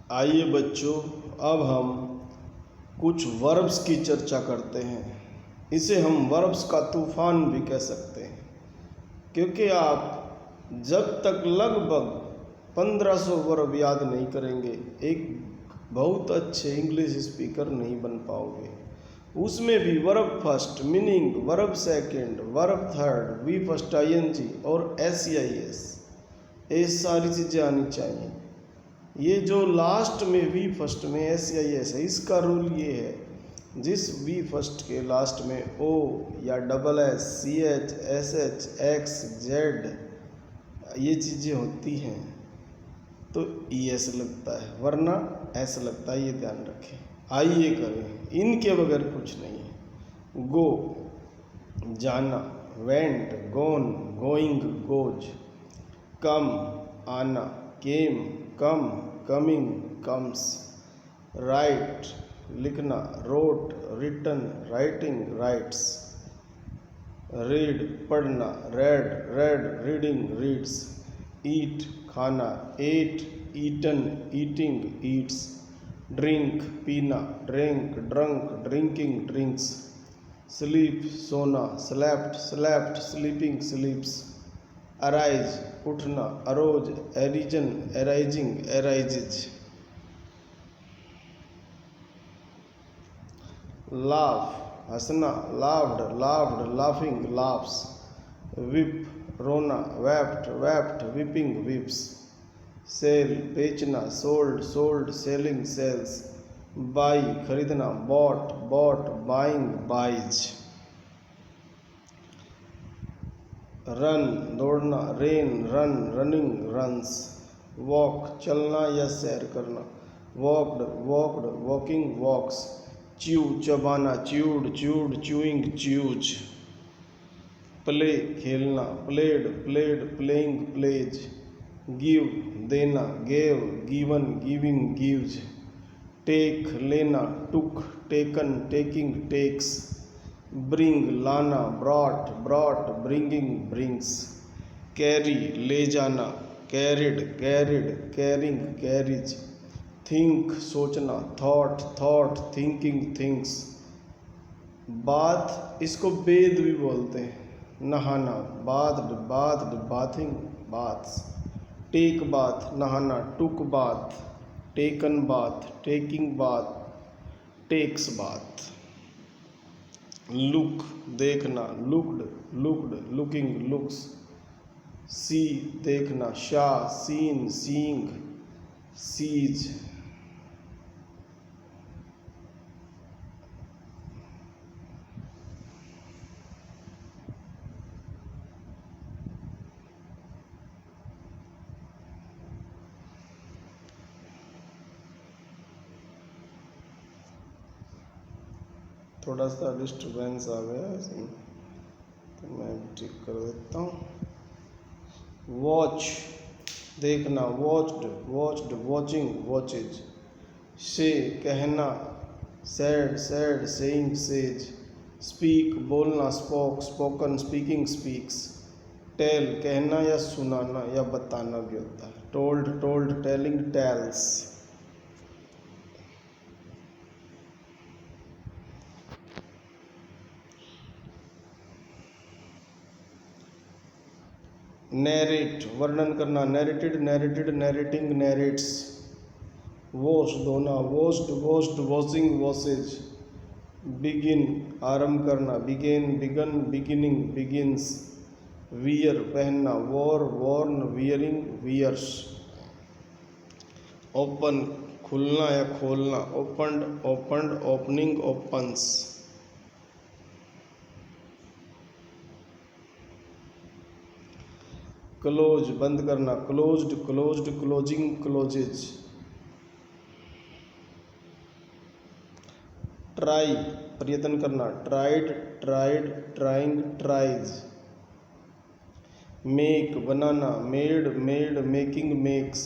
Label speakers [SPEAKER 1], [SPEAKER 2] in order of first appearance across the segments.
[SPEAKER 1] आइए बच्चों, अब हम कुछ वर्ब्स की चर्चा करते हैं। इसे हम वर्ब्स का तूफान भी कह सकते हैं, क्योंकि आप जब तक लगभग 1500 वर्ब याद नहीं करेंगे एक बहुत अच्छे इंग्लिश स्पीकर नहीं बन पाओगे। उसमें भी verb first, meaning, verb second, verb third, V first ING और एसईआईएस, ये सारी चीज़ें आनी चाहिए। ये जो लास्ट में वी फर्स्ट में एसईआईएस है, इसका रूल ये है, जिस वी फर्स्ट के लास्ट में ओ या double S, C H, S H, X, Z ये चीज़ें होती हैं तो ई एस लगता है, वरना एस लगता है, ये ध्यान रखें। आइए करें, इनके बगैर कुछ नहीं है। गो जाना, went gone, going goes, come आना, came come, coming comes, write लिखना, wrote written, writing writes, read पढ़ना, read read reading reads, eat खाना, ate eaten eating eats, drink पीना, drink drunk drinking drinks, sleep सोना, slept slept sleeping sleeps, arise उठना, arose arisen arising arises, laugh हंसना, laughed laughed laughing laughs, weep रोना, wept wept weeping weeps, sell बेचना, sold sold selling sells, buy खरीदना, bot bought buying buys, run दौड़ना, ran run running runs, walk चलना या सैर करना, walked walked walking walks, chew चबाना, chewed chewed chewing chews, play खेलना, played played playing plays, give देना, gave given giving gives, take लेना, took taken taking takes, bring लाना, brought brought bringing brings, carry ले जाना, carried carried carrying carries, think सोचना, thought thought thinking things, bath इसको bathe भी बोलते हैं, नहाना, bathed bathed bathing baths, take bath नहाना, took bath taken bath taking bath takes bath, look देखना, looked looked looking looks, see देखना, saw scene seeing seize, थोड़ा सा डिस्टर्बेंस आ गया इसमें, तो मैं ठीक कर देता हूँ। वॉच देखना, watched watched watching watches, say कहना, said said saying says, speak बोलना, spoke spoken speaking speaks, tell कहना या सुनाना या बताना भी होता है, told told telling tells, narrate वर्णन करना, narrated narrated narrating narrates, wash धोना, washed washed washing washes, begin आरंभ करना, began begun beginning begins, wear पहनना, wore worn wearing wears, open खुलना या खोलना, opened opened opening opens, close बंद करना, closed closed closing closes, try प्रयत्न करना, tried tried trying tries, make बनाना, made made making makes,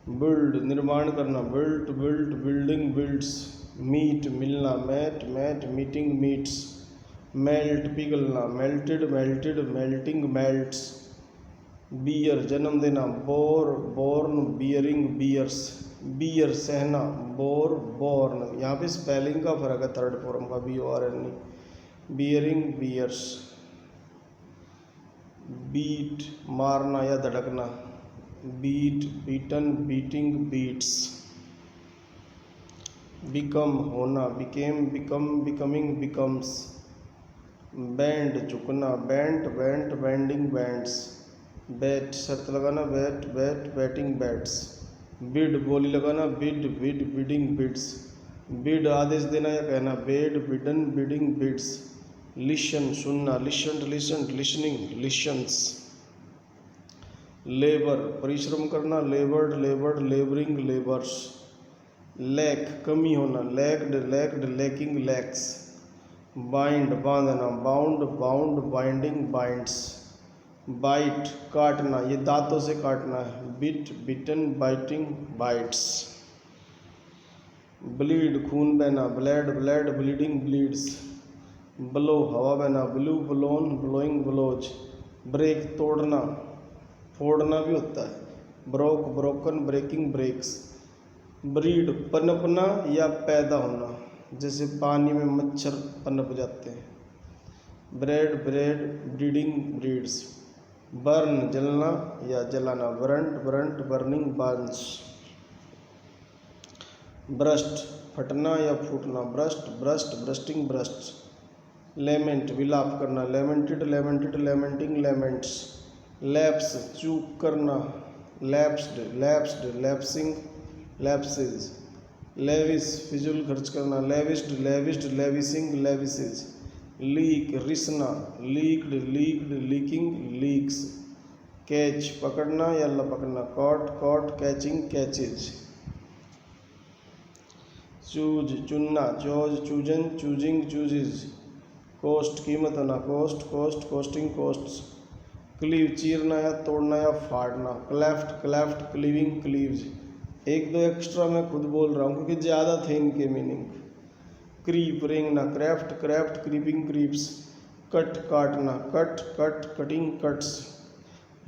[SPEAKER 1] build निर्माण करना, built built building builds, meet मिलना, met met meeting meets, melt पिघलना, melted melted melting melts, bear जन्म देना, bore born bearing bears, bear सहना, बोर बोर्न। यहाँ पे स्पेलिंग का फर्क है थर्ड फॉर्म का, BORN, बियरिंग बियर्स। बीट मारना या धड़कना, beat beaten beating beats. Become होना, became become becoming becomes. Bend झुकना, बैंट बैंट बैंडिंग बैंड्स। बैट शर्त लगाना, bet bet betting bets. Bid बोली लगाना, bid bid bidding bids. Bid आदेश देना या कहना, bade bidden bidding bids. Listen सुनना, listened listened listening listens. Labour परिश्रम करना, laboured laboured labouring labours. Lack कमी होना, lacked lacked lacking lacks. Bind बांधना, bound bound binding binds. Bite काटना, ये दांतों से काटना है, bit bitten biting bites. Bleed खून बहना, bled bled bleeding bleeds. Blow हवा बहना, blew blown blowing blows. Break तोड़ना, फोड़ना भी होता है, broke broken breaking breaks. Breed पनपना या पैदा होना, जैसे पानी में मच्छर पनप जाते हैं। Bred bred breeding breeds. Burn जलना या जलाना, burnt burnt burning burns. Burst फटना या फूटना, burst burst bursting burst. Lament विलाप करना, lamented lamented lamenting laments. Lapse चूक करना, lapsed lapsed lapsing lapses. Lavish फिजूल खर्च करना, lavished lavished lavishing lavishes. Leak रिसना, leaked leaked leaking leaks. Catch पकड़ना या लपकना, caught caught catching catches. Choose चुनना, chose chosen choosing chooses. Cost कीमत होना, coast coast costing costs. Cleave चीरना या तोड़ना या फाड़ना, क्लेफ्ट क्लेफ्ट क्लीविंग क्लीव्स। एक दो एक्स्ट्रा मैं खुद बोल रहा हूँ क्योंकि ज़्यादा थे इनके मीनिंग। क्रीप रेंगना, crept crept creeping creeps. Cut काटना, cut cut cutting cuts.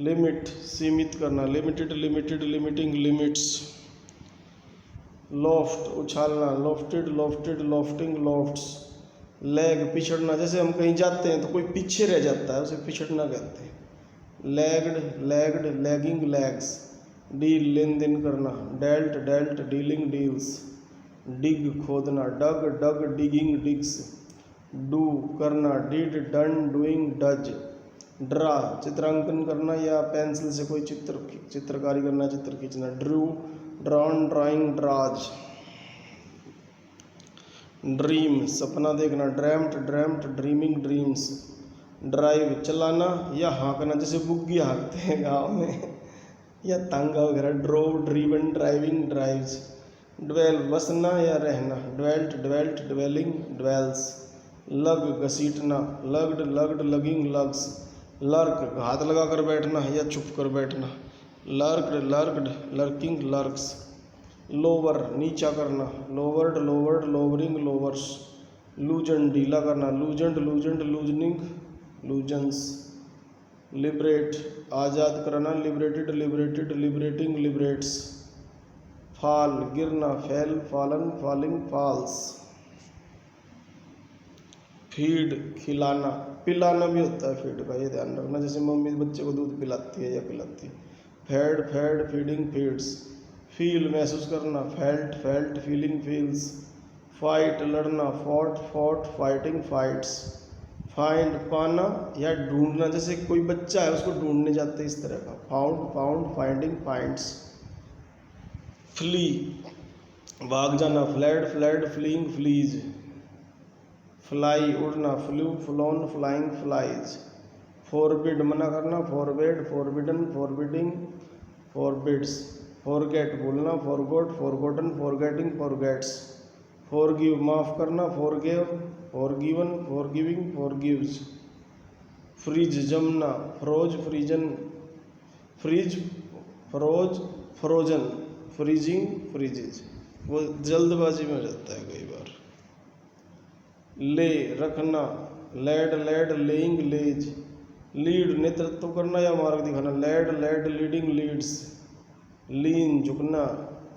[SPEAKER 1] Limit सीमित करना, limited limited limiting limits. Loft उछालना, lofted lofted lofting lofts. Lag पिछड़ना, जैसे हम कहीं जाते हैं तो कोई पीछे रह जाता है उसे पिछड़ना कहते हैं। Lagged lagged lagging lags. Deal लेन देन करना, dealt dealt dealing deals. Dig खोदना, dug dug digging digs. Do करना, did done doing does. Draw चित्रांकन करना या पेंसिल से कोई चित्रकारी करना, चित्र खींचना। Drew drawn drawing draws. Dream सपना देखना, ड्रैम्ड ड्रैम्ड ड्रीमिंग ड्रीम्स। ड्राइव चलाना या हाँकना, जैसे बुग्गी हाँकते हैं गाँव में या तांगा वगैरह। Drove driven driving drives. Dwell बसना या रहना, ड्वेल्ट ड्वेल्ट ड्वेलिंग ड्वेल्स। लग घसीटना, लग्ड लग्ड लगिंग लग्स। लर्क घात लगा कर बैठना या छुप कर बैठना, लर्क्ड लर्क्ड लर्किंग लर्क्स। लोवर नीचा करना, लोवर्ड लोवर्ड लोवरिंग लोवर्स। लूजन ढीला करना, लूजंड लूजंड लूजनिंग लूजन्स। लिबरेट आज़ाद कराना, लिबरेटेड लिबरेटेड लिबरेटिंग लिबरेट्स। फाल गिरना, फैल फालन फॉलिंग फॉल्स। फीड खिलाना, पिलाना भी होता है फीड का, ये ध्यान रखना, जैसे मम्मी बच्चे को दूध पिलाती है या पिलाती है। Fed fed feeding feeds. Feel महसूस करना, felt felt feeling feels. Fight लड़ना, fought fought fighting fights. Find पाना या ढूंढना, जैसे कोई बच्चा है उसको ढूंढने जाते हैं इस तरह का, found found finding finds. Flee भाग जाना, fled fled fleeing flees. Fly उड़ना, flew flown flying flies. Forbid मना करना, forbade forbidden forbidding forbids. Forget भूलना, forgot forgotten forgetting forgets. Forgive माफ़ करना, forgive forgiven forgiving forgives. Freeze जमना, froze frozen freeze froze frozen freezing freezes. वो जल्दबाजी में हो जाता है कई बार। ले रखना, laid laid laying lays. Lead नेतृत्व करना या मार्ग दिखाना, led led leading leads. Lean झुकना,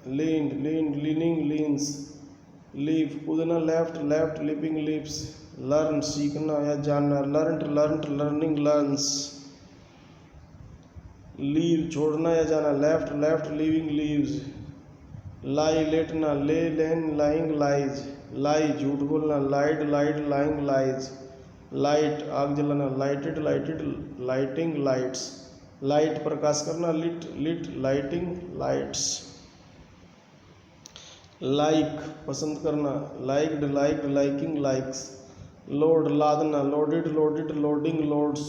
[SPEAKER 1] lean, lean, leaning, leans, leap, कूदना, leapt, leapt, leaping, leaps, learn, सीखना या जानना, learned, learned, learning, learns, leave, छोड़ना या जाना, left, left, leaving, leaves, lie, लेटना, lay, lain, lying, lies, lie, झूठ बोलना, lied, lied, lying, lies, light, आग जलाना, lighted, lighted, lighting, lights, light, प्रकाश करना, lit, lit, lighting, lights, like, पसंद करना, liked, liked, liking, likes, load, लादना, loaded, loaded, loading, loads,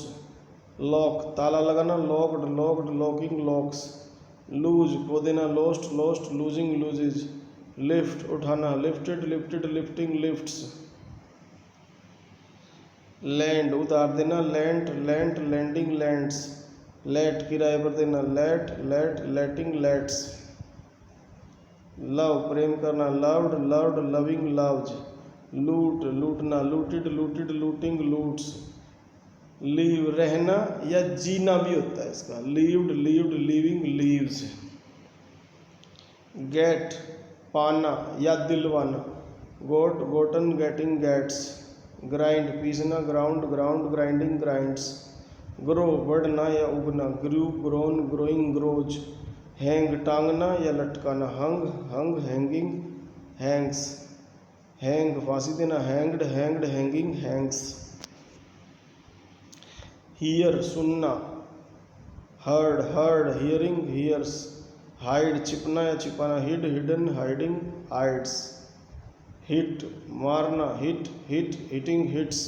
[SPEAKER 1] lock, ताला लगाना, locked, locked, locking, locks, lose, खो देना, lost, lost, losing, loses, lift, उठाना, lifted, lifted, lifting, lifts, land, उतार देना, lent, lent, landing, lands, let, किराए पर देना, let, let, letting, lets, love, प्रेम करना, loved, loved, loving, loves, loot, लूटना, looted, looted, looting, loots, live, रहना या जीना भी होता है इसका, lived, lived, living, lives, get, पाना या दिलवाना, got, gotten, getting, gets, grind, पीसना, ground, ground, grinding, grinds, grow, बढ़ना या उगना, grew, grown, growing, grows, hang, टांगना या लटकाना, hung, hung, hanging, hangs, hang, फांसी देना, hanged, hanged, hanging, hangs, hear, सुनना, heard, heard, hearing, hears, hide, छिपना या छिपाना, hid, hidden, hiding, hides, hit, मारना, hit, hit, hitting, hits,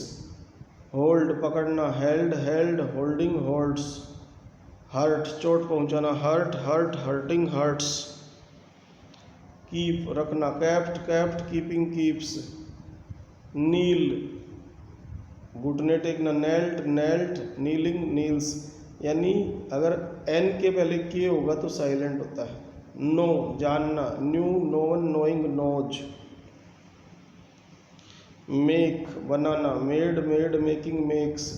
[SPEAKER 1] hold, पकड़ना, held, held, holding, holds, hurt, चोट पहुंचाना, hurt, hurt, hurting, hurts, keep, रखना, kept, kept, keeping, keeps, kneel, घुटने टेकना, नेल्ट, नेल्ट, नीलिंग, नील्स, यानी अगर एन के पहले के होगा तो साइलेंट होता है, नो, जानना, knew, known, knowing, knows, make, बनाना, made, made, making, makes,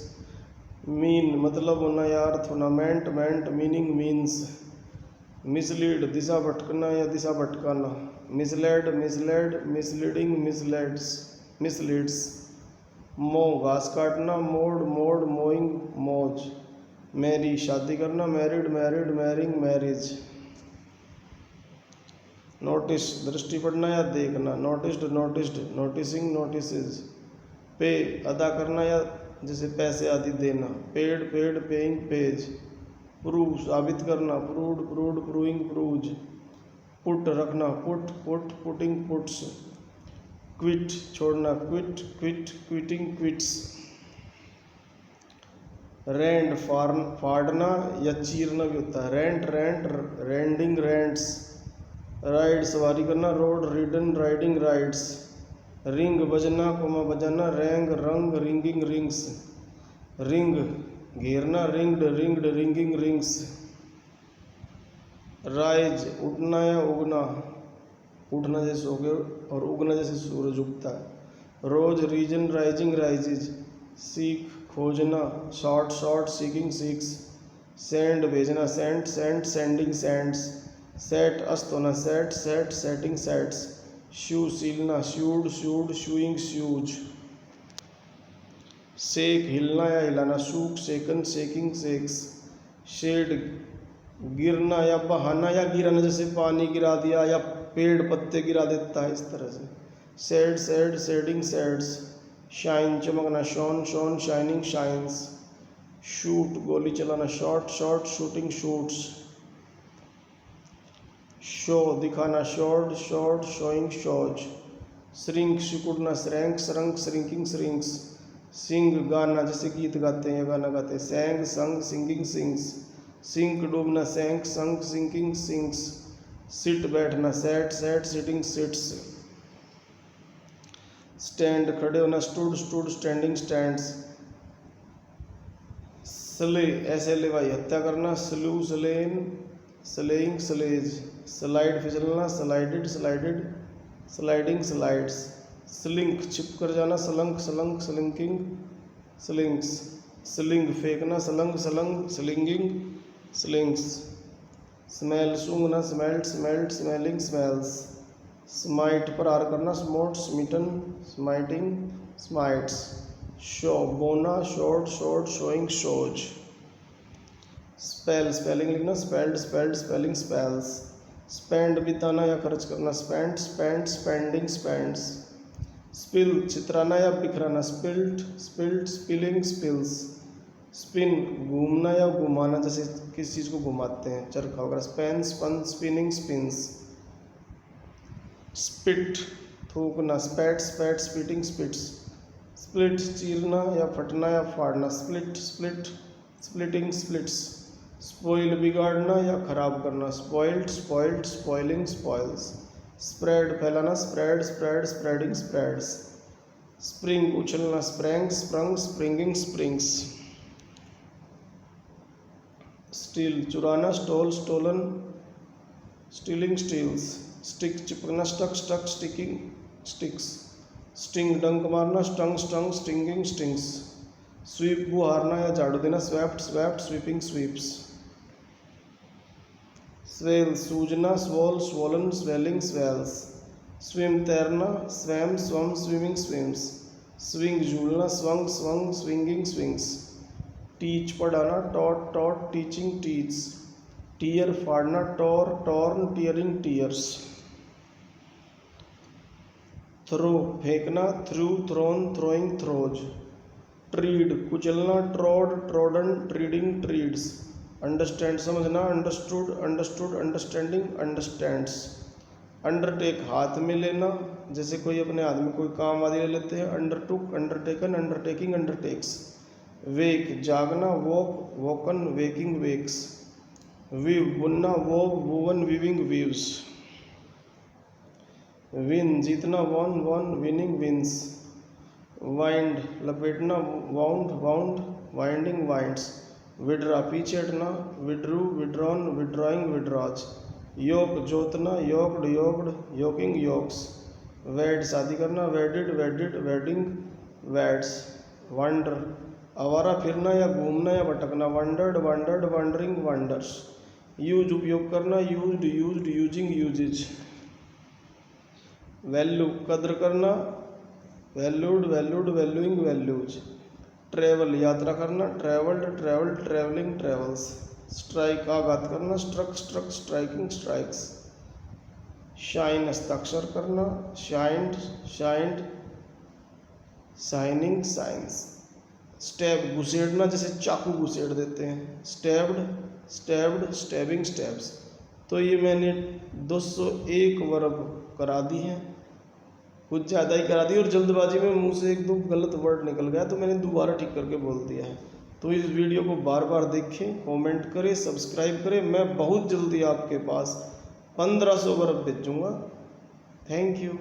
[SPEAKER 1] mean, मतलब होना या अर्थ होना, meant, meant, meaning, means, mislead, दिशा भटकना या दिशा भटकाना, misled, misled, misleading, misleads, misleads, mow, घास काटना, mowed, mowed, mowing, mows, marry, शादी करना, married, married, marrying, marries, notice, दृष्टि पड़ना या देखना, नोटिस्ड, नोटिस्ड, नोटिसिंग, नोटिसेस, पे, अदा करना या जैसे पैसे आदि देना, paid, paid, paying, pays, prove, साबित करना, proved, proved, proving, proves, put, रखना, put, put, putting, puts, quit, छोड़ना, quit, quit, quitting, quits, rend, फाड़ना या चीरना भी होता है, rent, rent, rending, rends, ride, सवारी करना, rode, ridden, riding, rides, ring, बजना, कोमा, बजाना, rang, rung, ringing, rings, ring, घेरना, ringed, ringed, ringing, rings, rise, उठना या उगना, उठना जैसे हो गया और उगना जैसे सूरज उगता है, रोज, रीजन, राइजिंग, राइजेज, सीख, खोजना, sought, sought, seeking, seeks, send, भेजना, sent, sent, sending, sends, set, अस्त होना, set, set, setting, sets, sew, सीलना, sewed, sewed, sewing, sews, shake, हिलना या हिलाना, shook, shaken, shaking, shakes, shed, गिरना या बहाना या गिराना, जैसे पानी गिरा दिया या पेड़ पत्ते गिरा देता है, इस तरह से, shed, shed, shedding, sheds, shine, चमकना, shone, shone, shining, shines, shoot, गोली चलाना, shot, shot, shooting, shoots, show, दिखाना, showed, showed, showing, shows, shrink, सिकुड़ना, shrank, shrunk, shrinking, shrinks, sing, गाना, जैसे गीत गाते हैं या गाना गाते हैं, sang, sung, singing, sings, sink, डूबना, sank, sunk, sinking, sinks, sit, बैठना, sat, sat, sitting, sits, stand, खड़े होना, stood, stood, standing, stands, slay, ऐसे लेवाई, हत्या करना, slew, slain, slaying, slays, slide, फिसलना, slided, slided, sliding, slides, slink, छिप कर जाना, slunk, slunk, slinking, slinks, sling, फेंकना, slung, slung, slinging, slings, smell सूंघना, smelt, smelt, smelling, smells. Smite पर आर करना, smote, smitten, smiting, smites. Sow बोना, showed, shown, showing, shows. Spell spelling लिखना, spelled, spelled, spelling, spells. Spend बिताना या खर्च करना, spent, spent, spending, spends. Spill चितराना या बिखराना, spilt, spilt, spilling, spills. Spin घूमना या घुमाना, जैसे किसी चीज़ को घुमाते हैं, चरखा वगैरह। Span, spun, spinning, spins. Spit थूकना, स्पैट, स्पैट, स्पिटिंग, स्पिट्स। स्प्लिट चीरना या फटना या फाड़ना, split, split, splitting, splits. Spoil बिगाड़ना या खराब करना, spoiled, spoiled, spoiling, spoils. Spread फैलाना, spread, spread, spreading, spreads. Spring उछलना, sprang, sprung, springing, springs. Steal चुराना, stole, stolen, stealing, steals. Stick चिपकना, stuck, stuck, sticking, sticks. Sting डंक मारना, stung, stung, stinging, stings. Sweep बुहारना या झाड़ू देना, swept, swept, sweeping, sweeps. Swell सूजना, swole, swollen, swelling, swells. Swim तैरना, swam, swum, swimming, swims. Swing झूलना, swung, swung, swinging, swings. Teach पढ़ाना, taught, taught, teaching, teach. Tear फाड़ना, tore, torn, tearing, tears. Throw फेंकना, threw, thrown, throwing, throws. Tread कुचलना, trod, trodden, treading, treads. Understand समझना, understood, understood, understanding, understands. Undertake हाथ में लेना, जैसे कोई अपने हाथ में कोई काम आदि ले लेते हैं। Undertook, undertaken, undertaking, undertakes. Wake जागना, woke, woken, waking, wakes. Weave बुनना, wove, woven, weaving, weaves. Win जीतना, won, won, winning, wins. Wind लपेटना, wound, wound, winding, winds. Withdraw पीछे हटना, withdrew, withdrawn, withdrawing, withdraws. Yoke जोतना, yoked, yoked, yoking, yokes. Wed शादी करना, wedded, wedded, wedding, weds. Wander आवारा फिरना या घूमना या भटकना, wandered, wandered, wandering, wanders. Use उपयोग करना, used, used, using, usage. Value कद्र करना, valued, valued, valuing, values. Travel यात्रा करना, travelled, travelled, travelling, travels. Strike आघात करना, struck, struck, striking, strikes. Sign हस्ताक्षर करना, signed, signed, signing, signs. Stab घुसेड़ना, जैसे चाकू घुसेड़ देते हैं, स्टैब्ड, स्टैब्ड, स्टैबिंग, स्टैब्स। तो ये मैंने 201 वर्ब करा दी हैं, कुछ ज़्यादा ही करा दी और जल्दबाजी में मुंह से एक दो गलत वर्ड निकल गया तो मैंने दोबारा ठीक करके बोल दिया है। तो इस वीडियो को बार बार देखें, कमेंट करें, सब्सक्राइब करें। मैं बहुत जल्दी आपके पास 1500 वर्ब भेजूँगा। Thank you.